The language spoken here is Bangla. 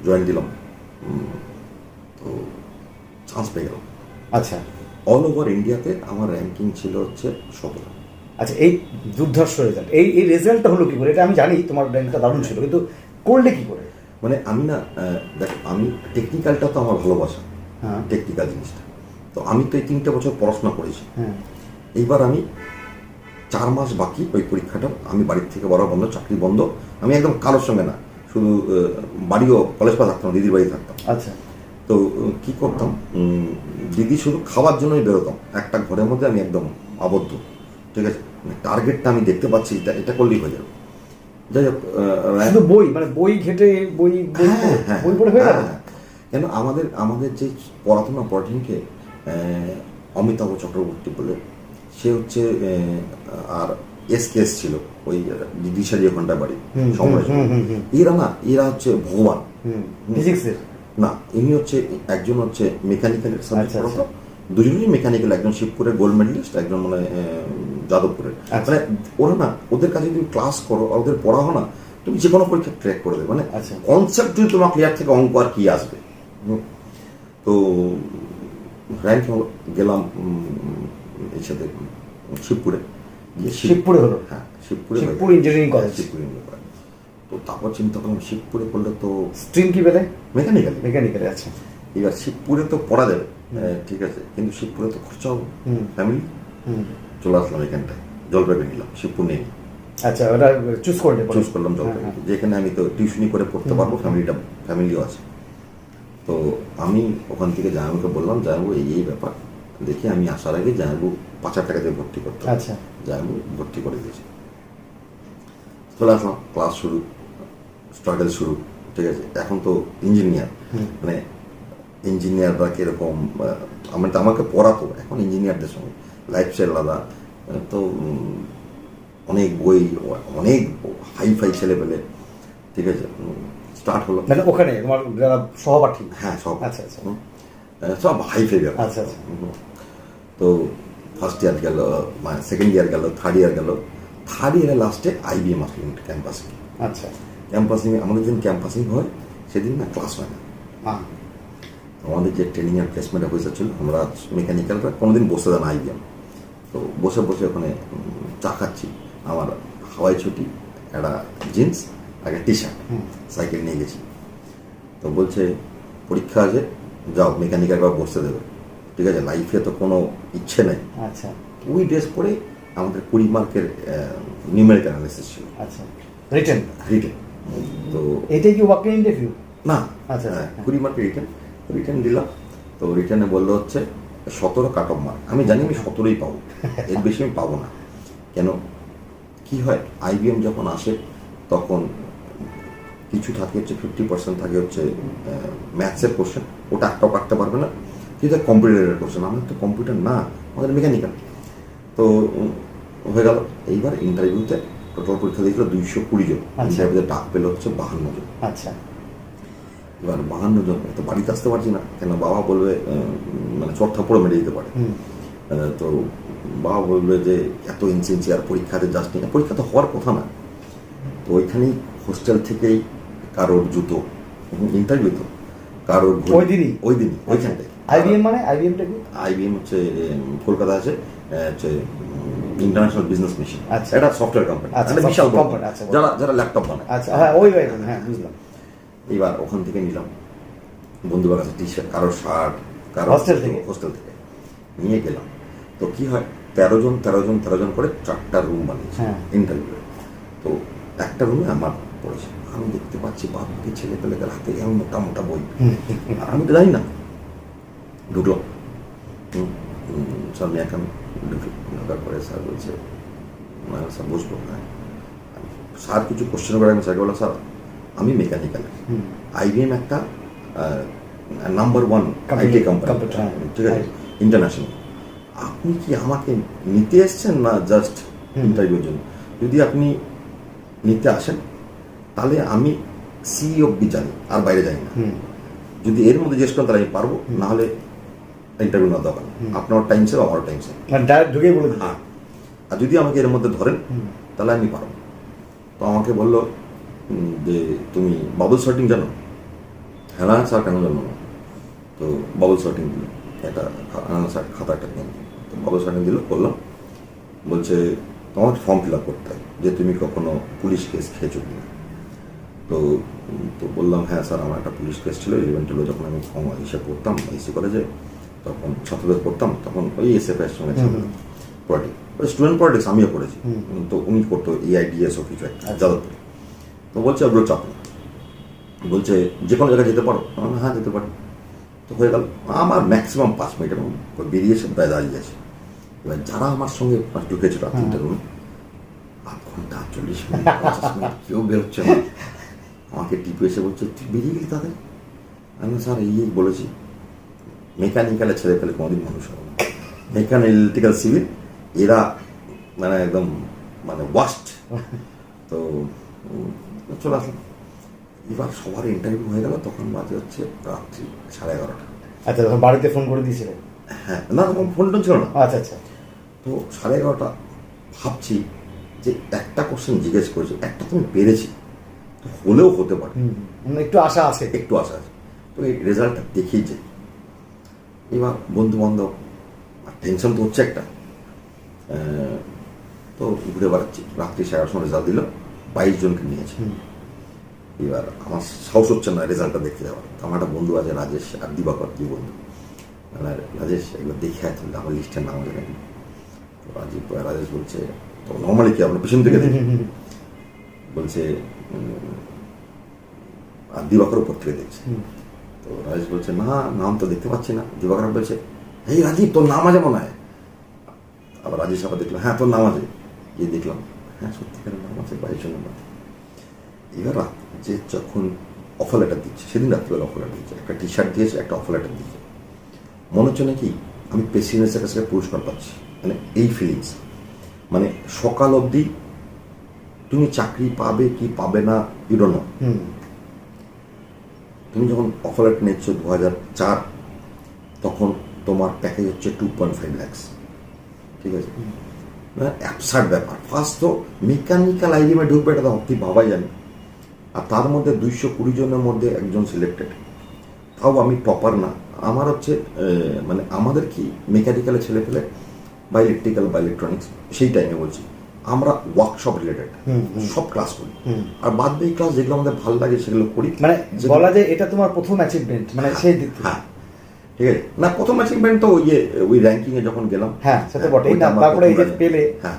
জয়েন দিলাম, তো চান্স পেয়ে গেলাম। আচ্ছা অল ওভার ইন্ডিয়াতে আমার র্যাঙ্কিং ছিল হচ্ছে 17। আচ্ছা, এই দুর্ধর্ষ রেজাল্ট, এই রেজাল্টটা হলো কি করে? এটা আমি জানি তোমার র্যাঙ্কটা দারুণ ছিল, কিন্তু করলে কি করে? মানে আমি না, দেখ আমি টেকনিক্যালটা তো আমার ভালোবাসা, হ্যাঁ টেকনিক্যাল জিনিসটা। তো আমি তো এই 3টে বছর পড়াশোনা করেছি। হ্যাঁ এইবার আমি 4 মাস বাকি ওই পরীক্ষাটা, আমি বাড়ির থেকে বড় বন্ধ, চাকরি বন্ধ, আমি একদম কারোর সঙ্গে না, শুধু বাড়িও কলেজ পা থাকতাম, দিদির বাড়ি থাকতাম। আচ্ছা তো কি করতাম, দিদি শুধু খাওয়ার জন্যই বেরোতাম, একটা ঘরের মধ্যে আমি একদম আবদ্ধ, ঠিক আছে। টার্গেটটা আমি দেখতে পাচ্ছি, এটা করলেই হয়ে যাবে। যাই হোক, শুধু বই, মানে বই ঘেটে বই বই পড়ে হয়ে গেল? কেন আমাদের যে পড়াঠিনকে অমিতাভ চক্রবর্তী বলে, সে হচ্ছে, আর এস ছিল ওই দিশারি ঘন্টার বাড়ি সময়, এরা হচ্ছে ভগবান ফিজিক্সের। না, ইনি হচ্ছে একজন হচ্ছে মেকানিক্যালের সাবজেক্ট আচ্ছা, পড়াতো, দুজনেই মেকানিক্যাল, একজন শিবপুরের গোল্ড মেডেলিস্ট, একজন মানে যাদবপুরের। আচ্ছা। মানে ওরা না, ওদের কাছে তুমি ক্লাস করো, ওদের পড়াও না, তুমি যে কোনো পরীক্ষা ট্র্যাক করে দেবে। মানে আচ্ছা। কনসেপ্ট যদি তোমার ক্লিয়ার থেকে, অঙ্ক আর কি আসবে। তো র্যাঙ্ক গেলাম এর সাথে শিবপুরে গিয়ে, শিবপুরে হলো? হ্যাঁ শিবপুরে, Shibpur engineering college. Shibpur engineering college. তো তারপর চিন্তা করলাম শিবপুরে করলে তো স্ট্রিম কি পেলে? মেকানিক্যাল। মেকানিক্যাল, আচ্ছা। এবার শিবপুরে তো পড়া যাবে, ঠিক আছে, কিন্তু শিবপুরে তো খরচা হবে, ফ্যামিলি। চলে আসলাম এখানটায়, জলপাইগুড়ি নিলাম, শিবপুর নেই। আচ্ছা, ওটা চুজ করলাম জলপাইগুড়ি, যেখানে আমি তো টিউশনি করে পড়তে পারবো, ফ্যামিলিও আছে। তো আমি ওখান থেকে জামাইবাবুকে বললাম, জামাইবাবু এই ব্যাপার, দেখি আমি আসার আগে জামাইবাবু 5,000 টাকা দিয়ে ভর্তি করতে। আচ্ছা। জামাইবাবু ভর্তি করে দিয়েছে। চলে আসলাম, ক্লাস শুরু, স্ট্রাগল শুরু, ঠিক আছে। এখন তো ইঞ্জিনিয়ার, মানে ইঞ্জিনিয়াররা কিরকম, আমাকে পড়াতো, এখন ইঞ্জিনিয়ারদের সঙ্গে লাইফস্টাইল আলাদা। তো অনেক বই, অনেক হাইফাই ছেলে পেলে, ঠিক আছে। স্টার্ট হলো, মানে ওখানে তোমার যারা সহপাঠী? হ্যাঁ সব। আচ্ছা আচ্ছা, সব হাইফাই ব্যাপার। আচ্ছা আচ্ছা। তো ফার্স্ট ইয়ার গেল, সেকেন্ড ইয়ার গেল, থার্ড ইয়ার গেল। থার্ড ইয়ারের লাস্টে IBM আসলো ক্যাম্পাসিং। আচ্ছা। ক্যাম্পাসিং, আমাদের যেদিন ক্যাম্পাসিং হয় সেদিন না ক্লাস হয় না। আমাদের যে ট্রেনিং এর প্লেসমেন্ট অফিসার ছিল, আমরা মেকানিক্যালরা কোনোদিন বসে দেন IBM। তো বসে বসে ওখানে চা খাচ্ছি, আমার হাওয়াই ছুটি, একটা জিন্স, একটা টি-শার্ট, সাইকেল নিয়ে গেছি। তো বলছে পরীক্ষা আছে, যাও মেকানিক্যাল বা বসতে দেবে, ঠিক আছে, লাইফে তো কোনো ইচ্ছে নেই। আচ্ছা। ওই ড্রেস পরে আমাদের 20 মার্কের নিউমেরিক্যাল অ্যানালিসিস ছিল। আচ্ছা, রিটেন। তো এটাই কি ওয়াক ইন ইন্টারভিউ? না, আচ্ছা, 20 মার্কের রিটেন দিলাম। তো রিটেনে বললো হচ্ছে 17 কাট অফ মার্ক। আমি জানি আমি 17ই পাবো, এর বেশি আমি পাবো না। কেন কি হয়, IBM যখন আসে তখন কিছু থাকে হচ্ছে 50% থাকে হচ্ছে ম্যাথসের কোশ্চেন, ওটা একটাও কাটতে পারবে না, কিন্তু কম্পিউটারের কোশ্চেন। আমার তো কম্পিউটার না, আমাদের মেকানিক্যাল। তো হয়ে গেল। এইবার ইন্টারভিউতে টোটাল পরীক্ষা দিয়েছিল 220 জন, ইন্টারভিউতে ডাক পেল হচ্ছে 52 জন। আচ্ছা। এবার 52 জন, তো বাড়িতে আসতে পারছি না, কেন বাবা বলবে মানে চট থাপ্পড়ে মেরে দিতে পারে। তো বাবা বলবে যে এত ইনসিনসিয়ার, পরীক্ষাতে যাস নি, পরীক্ষা তো হওয়ার কথা না। তো ওইখানেই হোস্টেল থেকেই কারোর জুতো, ইন্টারভিউ তো কারোর ওই দিনই ওইখান থেকে। IBM মানে IBMটা কি? IBM হচ্ছে কলকাতা আছে, হচ্ছে ইন্টারন্যাশনাল বিজনেস মেশিন, আচ্ছা। এটা সফটওয়্যার কোম্পানি, আচ্ছা, বিশাল কোম্পানি। আচ্ছা, যারা ল্যাপটপ বানায়। আচ্ছা, হ্যাঁ ওই হ্যাঁ বুঝলাম। এবার ওখান থেকে নিলাম, বন্ধুবার কাছে টি-শার্ট, কারো শার্ট, কারো হোস্টেল থেকে নিয়ে গেলাম। তো কি হয়, 13 জন করে 4টা রুম বানিয়েছে ইন্টারভিউ। তো একটা রুমে আমার পড়েছে, আমি দেখতে পাচ্ছি বাপকে ছেলে পেলেদের হাতে এমন মোটা মোটা বই, আর আমি তো জানি না। ঢুকলাম, স্যার মেয়াকাম, ঢোকার পরে স্যার বলছে স্যার বসবো। হ্যাঁ, স্যার কিছু কোশ্চেন করে, আমি স্যারকে বললাম স্যার আমি মেকানিক্যাল, IBM একটা নাম্বার 1 IT কোম্পানি, ঠিক আছে, ইন্টারন্যাশনাল। আপনি কি আমাকে নিতে এসছেন না জাস্ট ইন্টারভিউর জন্য? যদি আপনি নিতে আসেন তাহলে আমি সি অব্দি জানি, আর বাইরে যাই না। যদি এর মধ্যে জিজ্ঞেস করেন তাহলে আমি পারবো, না হলে ইন্টারভিউ না দরকার, আপনার টাইম সেভ, আমারও টাইম সেভ। ডাইরেক্ট ঢুকেই বলে দিন। হ্যাঁ, আর যদি আমাকে এর মধ্যে ধরেন তাহলে আমি পারবো। তো আমাকে বললো যে তুমি বাবল সর্টিং জানো? হ্যাঁ স্যার কেন জানো না, তো বাবল শার্টিং দিল একটা, খাতা একটা কিনে দিল, তো বাবল শার্টিং দিল, করলাম, বলছে তোমার ফর্ম ফিল আপ করতে হয় যে তুমি কখনো পুলিশ কেস খেয়েছো কিনা। তো তো বললাম হ্যাঁ স্যার আমার একটা পুলিশ কেস ছিল 11-12 যখন আমি ফর্ম হিসেবে পড়তাম এসি কলেজে, তখন ছাত্রদের পড়তাম, তখন ওই এসএফআই সঙ্গে পলিটিক্স, ওই স্টুডেন্ট পলিটিক্স আমিও করেছি, তো উনি করতো EIDS ও কিছু একটা যাদবপুর। তো বলছে ওগুলো চাপ না, বলছে যে কোনো জায়গায় যেতে পারো, হ্যাঁ যেতে পারি। তো হয়ে গেল, আমার ম্যাক্সিমাম 5 মিনিটের বেরিয়েছে, প্রায় দাঁড়িয়ে আছে। এবার যারা আমার সঙ্গে ঢুকেছিল রাত 3টার রুমে, 8 ঘন্টা 40 মিনিট 50 মিনিট কেউ বেরোচ্ছে না, আমাকে টিপে এসে বলছে তুই বেরিয়ে গেলি তাদের। আমি স্যার এই বলেছি, মেকানিক্যালে ছেড়ে ফেলে কোনোদিন মানুষ হবে না, মেকানিক্যাল ইলেকট্রিক্যাল সিভিল এরা মানে একদম মানে ওয়াস্ট। তো চলে আসলাম, এবার সবার ইন্টারভিউ হয়ে গেল, তখন বাজে হচ্ছে রাত্রি 11:30। আচ্ছা, তখন বাড়িতে ফোন করে দিয়েছিলেন? হ্যাঁ, না তখন ফোন টোন ছিল না। আচ্ছা আচ্ছা। তো 11:30 ভাবছি যে একটা কোশ্চেন জিজ্ঞেস করেছি, একটা তুমি পেরেছি, তো হলেও হতে পারে, একটু আশা আছে, একটু আশা আছে, তো এই রেজাল্টটা দেখেই যাই। এবার বন্ধু বান্ধব টেনশন তো হচ্ছে একটা, তো ঘুরে বেড়াচ্ছি, রাত্রি 11:30 সময় রেজাল্ট দিল, 22 জনকে নিয়েছে। এবার আমার সাহস হচ্ছে না রেজাল্টটা দেখতে যাওয়ার। আমার একটা বন্ধু আছে রাজেশ আর দিবাকর, কি বন্ধু, রাজেশ একবার দেখে আছে আমার লিস্টের নাম আছে নাকি। তো রাজেশ বলছে, তো নর্মালি কি আপনার পিছন থেকে দেখি, বলছে আর দিবাকর উপর থেকে দেখছে। তো রাজেশ বলছে না নাম তো দেখতে পাচ্ছি না। দিবাকর বলছে এই রাজীব তোর নাম আছে মনে হয়। আবার রাজেশ আবার দেখলাম হ্যাঁ তোর নাম আছে, গিয়ে দেখলাম হ্যাঁ সত্যিকারের নাম আছে 22 জনের মধ্যে। এবার যে যখন অফার লেটার দিচ্ছে, সেদিন রাত্রিবেলা অফার লেটার দিচ্ছে, একটা টি-শার্ট দিয়েছে, একটা অফার লেটার দিয়েছে, মনে হচ্ছে নাকি আমি প্রেসিডেন্টের কাছে পুরস্কার পাচ্ছি, মানে এই ফিলিংস। মানে সকাল অবধি তুমি চাকরি পাবে কি পাবে না ইউ ডোন্ট নো। তুমি যখন অফার লেটার নিচ্ছ 2004, তখন তোমার প্যাকেজ হচ্ছে 2.5 লাখ, ঠিক আছে, মানে অ্যাবসার্ড ব্যাপার। ফার্স্ট তো মেকানিক্যাল আইডিমে ঢুকবে, এটা তো অতি ভাবাই জানি, আর তার মধ্যে 220 জনের মধ্যে একজন সিলেক্টেড, তাও আমি টপার না। আমার হচ্ছে মানে আমাদের কি মেকানিক্যালে ছেলে ফেলে বা ইলেকট্রিক্যাল বা ইলেকট্রনিক্স, সেই টাইমে বলছি আমরা ওয়ার্কশপ রিলেটেড সব ক্লাস করি, আর বাদ বাকি ক্লাস যেগুলো আমাদের ভালো লাগে সেগুলো করি। মানে বলা যায় এটা তোমার প্রথম অ্যাচিভমেন্ট, মানে সেই দিক থেকে। হ্যাঁ ঠিক আছে, না প্রথম অ্যাচিভমেন্ট তো ওই র্যাঙ্কিংয়ে যখন গেলাম, হ্যাঁ সেটা বটেই, তারপরে এই যে পেলে। হ্যাঁ